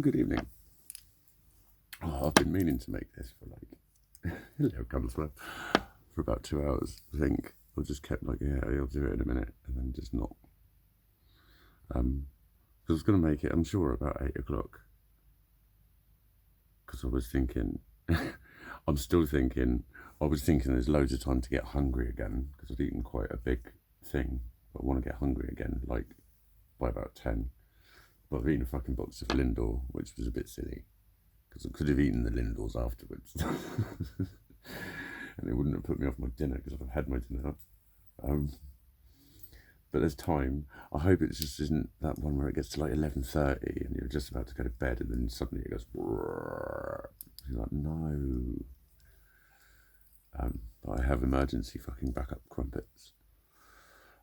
Good evening. Oh, I've been meaning to make this for hello, Gunsmith, for about 2 hours. I think I just kept yeah, I'll do it in a minute, and then just not. I was going to make it, I'm sure, about 8 o'clock. Because I was thinking, I'm still thinking, I was thinking there's loads of time to get hungry again, because I'd eaten quite a big thing, but I want to get hungry again, by about 10. But I've eaten a fucking box of Lindor, which was a bit silly, because I could have eaten the Lindors afterwards. And it wouldn't have put me off my dinner, because I've had my dinner. But there's time. I hope it just isn't that one where it gets to 11:30 and you're just about to go to bed and then suddenly it goes. You're like, no. But I have emergency fucking backup crumpets.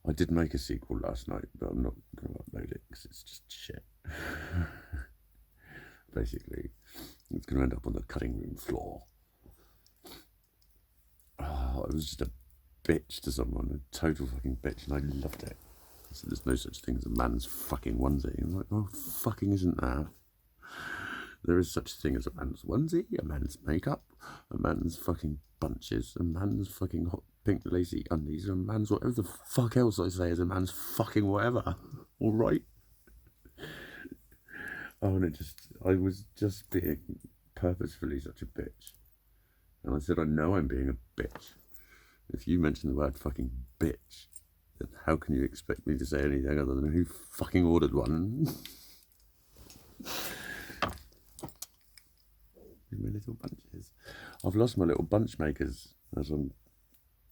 I did make a sequel last night, but I'm not going to upload it because it's just shit. Basically, it's going to end up on the cutting room floor. Oh, it was just a bitch to someone, a total fucking bitch, and I loved it. So there's no such thing as a man's fucking onesie. I'm like, oh, fucking isn't there? There is such a thing as a man's onesie, a man's makeup, a man's fucking bunches, a man's fucking hot pink lacy undies, a man's whatever the fuck else I say is a man's fucking whatever. All right? Oh, and I was just being purposefully such a bitch. And I said, I know I'm being a bitch. If you mention the word fucking bitch, then how can you expect me to say anything other than who fucking ordered one? My little bunches. I've lost my little bunch makers, as I'm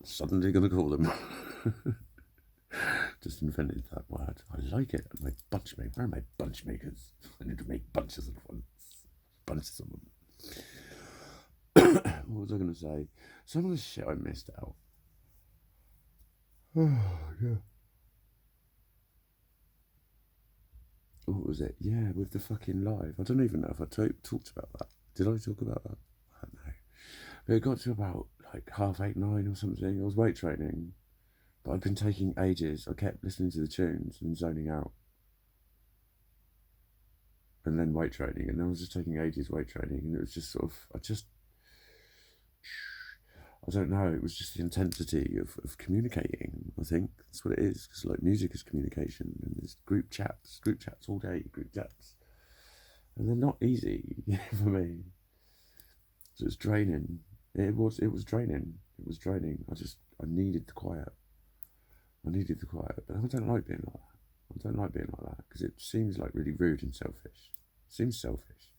suddenly going to call them. Just invented that word. I like it. My bunch maker. Where are my bunch makers? I need to make bunches at once. Bunches of them. What was I going to say? Some of the shit I missed out. Oh, yeah. What was it? Yeah, with the fucking live. I don't even know if I talked about that. Did I talk about that? I don't know. But it got to about 8:30, 9 or something. I was weight training. But I'd been taking ages. I kept listening to the tunes and zoning out. And then weight training. And then I was just taking ages weight training. And it was just sort of, I don't know, it was just the intensity of communicating, I think. That's what it is. Because music is communication. And there's group chats all day, group chats. And they're not easy for me. So it's draining. It was draining. It was draining. I needed the quiet. But I don't like being like that. I don't like being like that because it seems really rude and selfish. It seems selfish.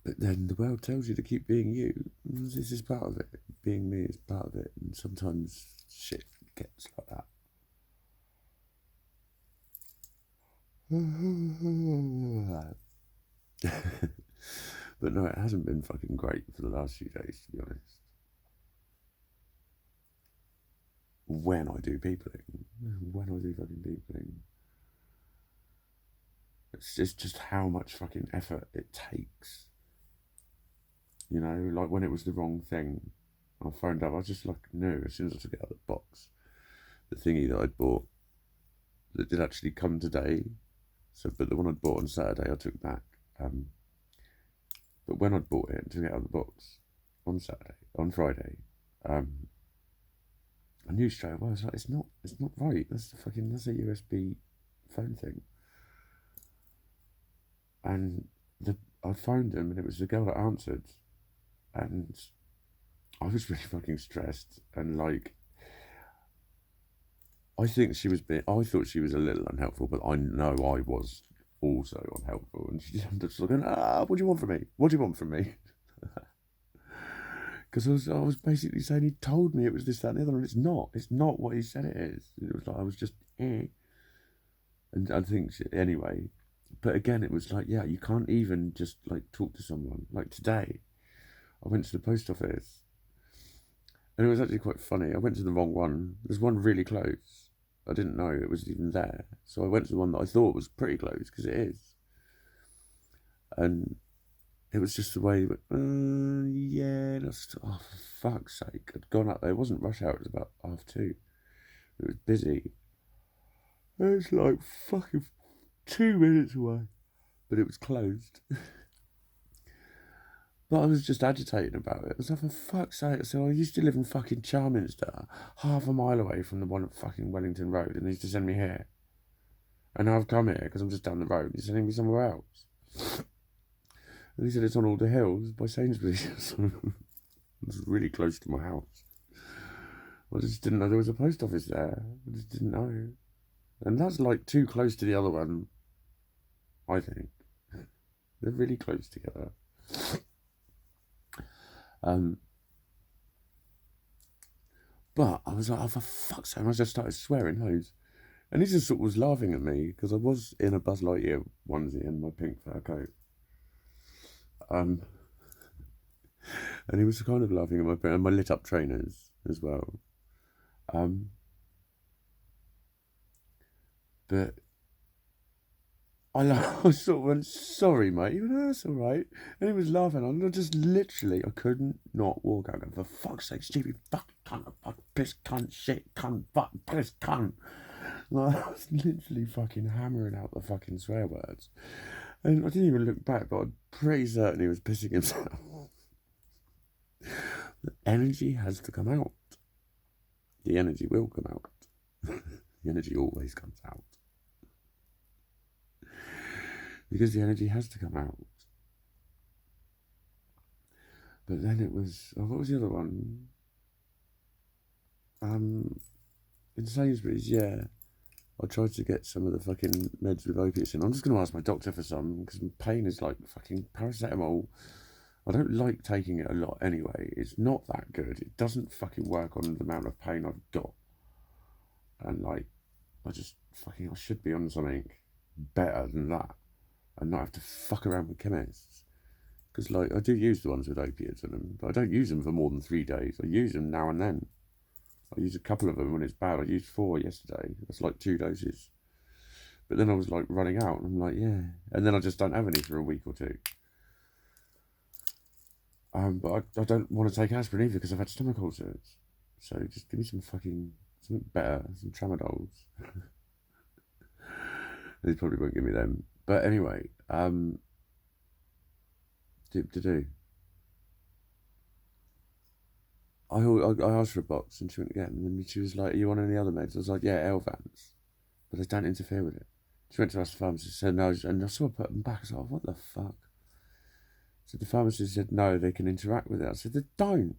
But then the world tells you to keep being you. This is part of it. Being me is part of it. And sometimes shit gets like that. But no, it hasn't been fucking great for the last few days, to be honest. When I do fucking peopling, it's just how much fucking effort it takes. You know, when it was the wrong thing, I phoned up. I just knew as soon as I took it out of the box, the thingy that I'd bought that did actually come today. So, but the one I'd bought on Saturday, I took back. But when I'd bought it and took it out of the box on Friday, I knew straight away. I was like, it's not right. That's a USB phone thing. And I phoned them, and it was the girl that answered, and I was really fucking stressed, and I thought she was a little unhelpful, but I know I was also unhelpful, and she just going, what do you want from me? What do you want from me? Because I was basically saying he told me it was this, that, and the other, and it's not what he said it is. It was I was just And I think, anyway, but again, it was you can't even just talk to someone. Today, I went to the post office, and it was actually quite funny. I went to the wrong one. There's one really close. I didn't know it was even there. So I went to the one that I thought was pretty close, because it is. And it was just the way, yeah, for fuck's sake. I'd gone up there. It wasn't rush hour, it was about 2:30. It was busy. It's fucking 2 minutes away, but it was closed. But I was just agitated about it. I was like, for fuck's sake. So I used to live in fucking Charminster, half a mile away from the one at fucking Wellington Road, and they used to send me here. And now I've come here because I'm just down the road. He's sending me somewhere else. And he said it's on Alder Hills by Sainsbury's. It's really close to my house. I just didn't know there was a post office there. I just didn't know. And that's like too close to the other one, I think. They're really close together. But I was like, oh, for fuck's sake. And I just started swearing loads. And he just sort of was laughing at me because I was in a Buzz Lightyear onesie and my pink fur coat. And he was kind of laughing at my lit up trainers as well. But I sort of went, sorry, mate. He went, that's all right. And he was laughing. I just literally, I couldn't not walk out. For fuck's sake, stupid fuck cunt, fuck piss cunt, shit cunt, fuck piss cunt. Like, I was literally fucking hammering out the fucking swear words. And I didn't even look back, but I'm pretty certain he was pissing himself. The energy has to come out. The energy will come out. The energy always comes out. Because the energy has to come out. But then it was, what was the other one? In Sainsbury's, yeah. I tried to get some of the fucking meds with opiates in. I'm just going to ask my doctor for some, because my pain is like fucking paracetamol. I don't like taking it a lot anyway. It's not that good. It doesn't fucking work on the amount of pain I've got. And like, I should be on something better than that. And not have to fuck around with chemists. Because like, I do use the ones with opiates in them, but I don't use them for more than 3 days. I use them now and then. I use a couple of them when it's bad. I used 4 yesterday. That's like 2 doses. But then I was like running out, and I'm like, yeah. And then I just don't have any for a week or 2. But I don't want to take aspirin either because I've had stomach ulcers. So just give me something better, some tramadols. They probably won't give me them. But anyway, I asked for a box and she went again, and then she was like, are you on any other meds? I was like, yeah, Elvans, but they don't interfere with it. She went to ask the pharmacist, said no, and I saw her put them back. I was like, what the fuck? So the pharmacist said, no, they can interact with it. I said, they don't.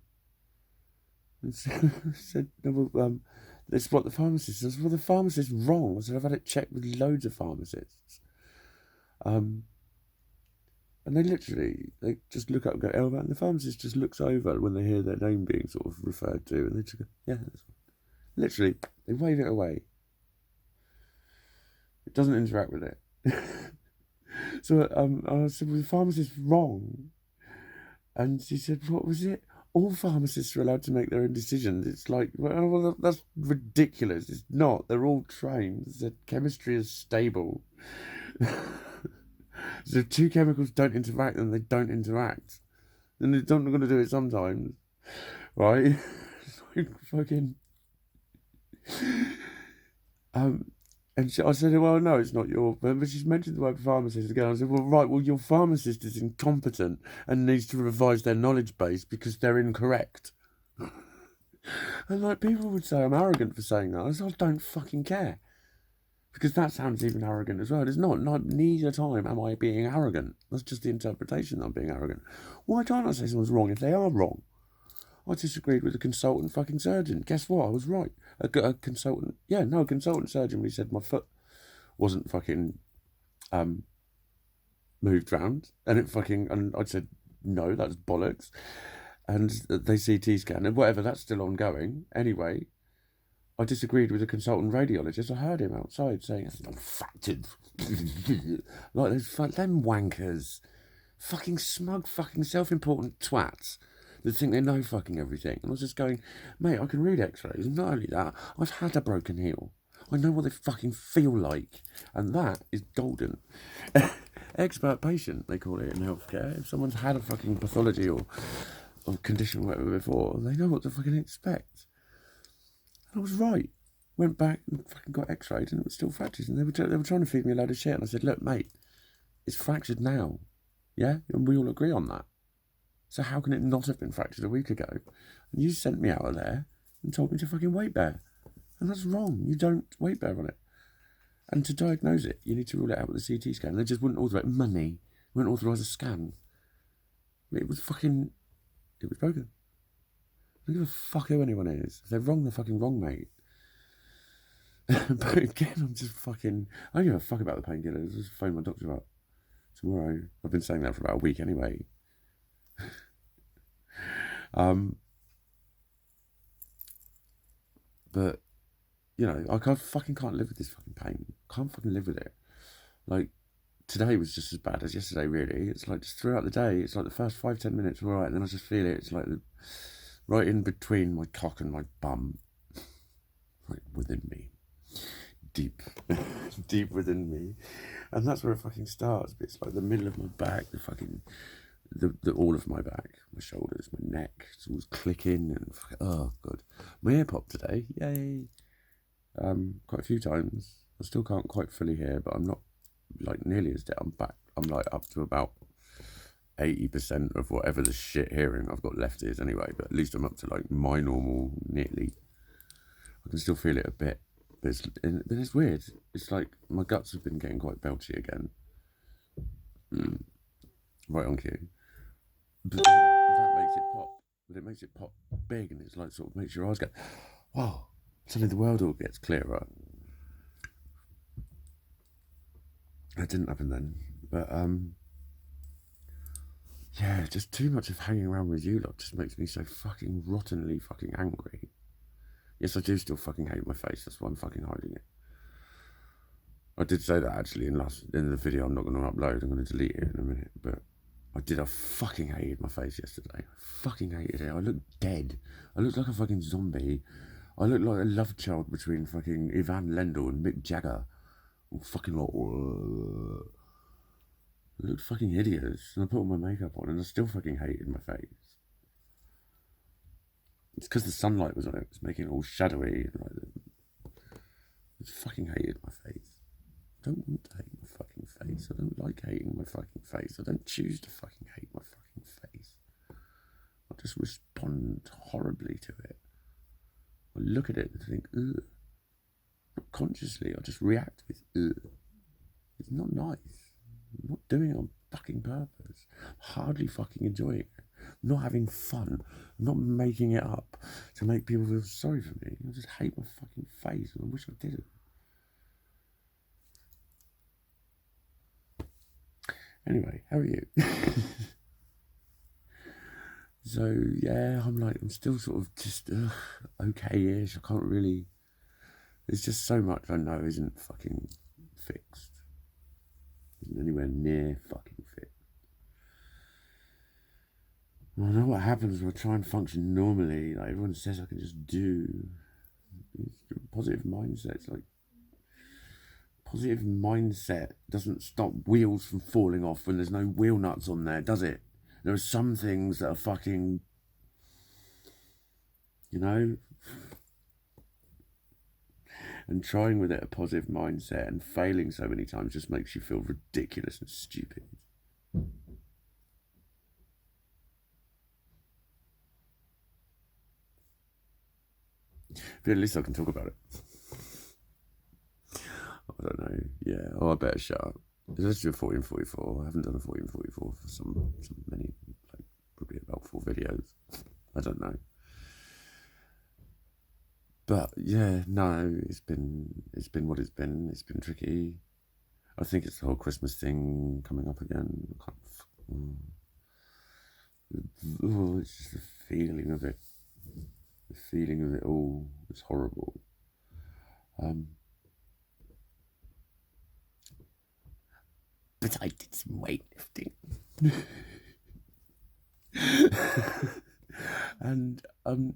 And so I said, no, well, it's what the pharmacist says. Well, the pharmacist's wrong. I said, I've had it checked with loads of pharmacists. And they just look up and go, Elvan, and the pharmacist just looks over when they hear their name being sort of referred to, and they just go, yeah, that's fine. Literally, they wave it away. It doesn't interact with it. So I said, well, the pharmacist's wrong. And she said, what was it? All pharmacists are allowed to make their own decisions. It's like, well, that's ridiculous. It's not. They're all trained. The chemistry is stable. So if 2 chemicals don't interact, then they don't interact. And they're not going to do it sometimes. Right? It's like fucking... And I said, well, no, it's not your... But she's mentioned the word pharmacist again. I said, well, right, well, your pharmacist is incompetent and needs to revise their knowledge base because they're incorrect. And like, people would say I'm arrogant for saying that. I said, I don't fucking care. Because that sounds even arrogant as well. It's not. Neither time am I being arrogant. That's just the interpretation that I'm being arrogant. Why can't I say someone's wrong if they are wrong? I disagreed with a consultant fucking surgeon. Guess what? I was right. A consultant surgeon when he said my foot wasn't fucking moved round. And I said, no, that's bollocks. And they CT scan and whatever, that's still ongoing. Anyway, I disagreed with a consultant radiologist. I heard him outside saying, it's not factored. Like those them wankers. Fucking smug, fucking self-important twats that think they know fucking everything. And I was just going, mate, I can read x-rays. And not only that, I've had a broken heel. I know what they fucking feel like. And that is golden. Expert patient, they call it in healthcare. If someone's had a fucking pathology or condition or whatever before, they know what to fucking expect. I was right. Went back and fucking got x-rayed and it was still fractured. And they were trying to feed me a load of shit. And I said, look, mate, it's fractured now. Yeah? And we all agree on that. So how can it not have been fractured a week ago? And you sent me out of there and told me to fucking weight bear. And that's wrong. You don't weight bear on it. And to diagnose it, you need to rule it out with a CT scan. They just wouldn't authorise money. Wouldn't authorise a scan. It was broken. I don't give a fuck who anyone is. If they're wrong, they're fucking wrong, mate. But again, I'm just fucking... I don't give a fuck about the painkillers. I'll just phone my doctor up tomorrow. I've been saying that for about a week anyway. But, you know, I can't live with this fucking pain. Can't fucking live with it. Like, today was just as bad as yesterday, really. It's like just throughout the day, it's like the first 5-10 minutes were alright, and then I just feel it. It's like right in between my cock and my bum. Right within me. Deep. Deep within me. And that's where it fucking starts. But it's like the middle of my back, the fucking... The all of my back, my shoulders, my neck, it's always clicking and oh god. My ear popped today, yay. Quite a few times. I still can't quite fully hear, but I'm not like nearly as dead. I'm back. I'm like up to about 80% of whatever the shit hearing I've got left is anyway, but at least I'm up to like my normal nearly. I can still feel it a bit, but it's weird. It's like my guts have been getting quite belchy again. Right on cue. But that makes it pop. But it makes it pop big, and it's like sort of makes your eyes go, wow, suddenly the world all gets clearer. That didn't happen then. But yeah, just too much of hanging around with you lot just makes me so fucking rottenly fucking angry. Yes, I do still fucking hate my face, that's why I'm fucking hiding it. I did say that actually in the video I'm not going to upload, I'm going to delete it in a minute, but I fucking hated my face yesterday. I fucking hated it. I looked dead. I looked like a fucking zombie. I looked like a love child between fucking Ivan Lendl and Mick Jagger. I'm fucking like... I looked fucking hideous. And I put all my makeup on and I still fucking hated my face. It's because the sunlight was on it. It was making it all shadowy. And like, I just fucking hated my face. I don't want to hate my fucking face. I don't like hating my fucking face. I don't choose to fucking hate my fucking face. I just respond horribly to it. I look at it and think, ugh. Not consciously, I just react with, ugh. It's not nice. I'm not doing it on fucking purpose. I'm hardly fucking enjoying it. I'm not having fun. I'm not making it up to make people feel sorry for me. I just hate my fucking face and I wish I didn't. Anyway, how are you? So, yeah, I'm still sort of just okay-ish. I can't really... There's just so much I know isn't fucking fixed. Isn't anywhere near fucking fixed. I know what happens when I try and function normally. Like, everyone says I can just do. It's positive mindset. It's like... Positive mindset doesn't stop wheels from falling off when there's no wheel nuts on there, does it? There are some things that are fucking, you know? And trying with it a positive mindset and failing so many times just makes you feel ridiculous and stupid. But at least I can talk about it. I don't know. Yeah. Oh, I better shut up. Let's do a 1444. I haven't done a 1444 for some many, like probably about 4 videos. I don't know. But yeah, no, it's been what it's been. It's been tricky. I think it's the whole Christmas thing coming up again. It's just the feeling of it. The feeling of it all is horrible. But I did some weightlifting. And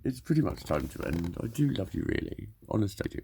it's pretty much time to end. I do love you, really. Honest, I do.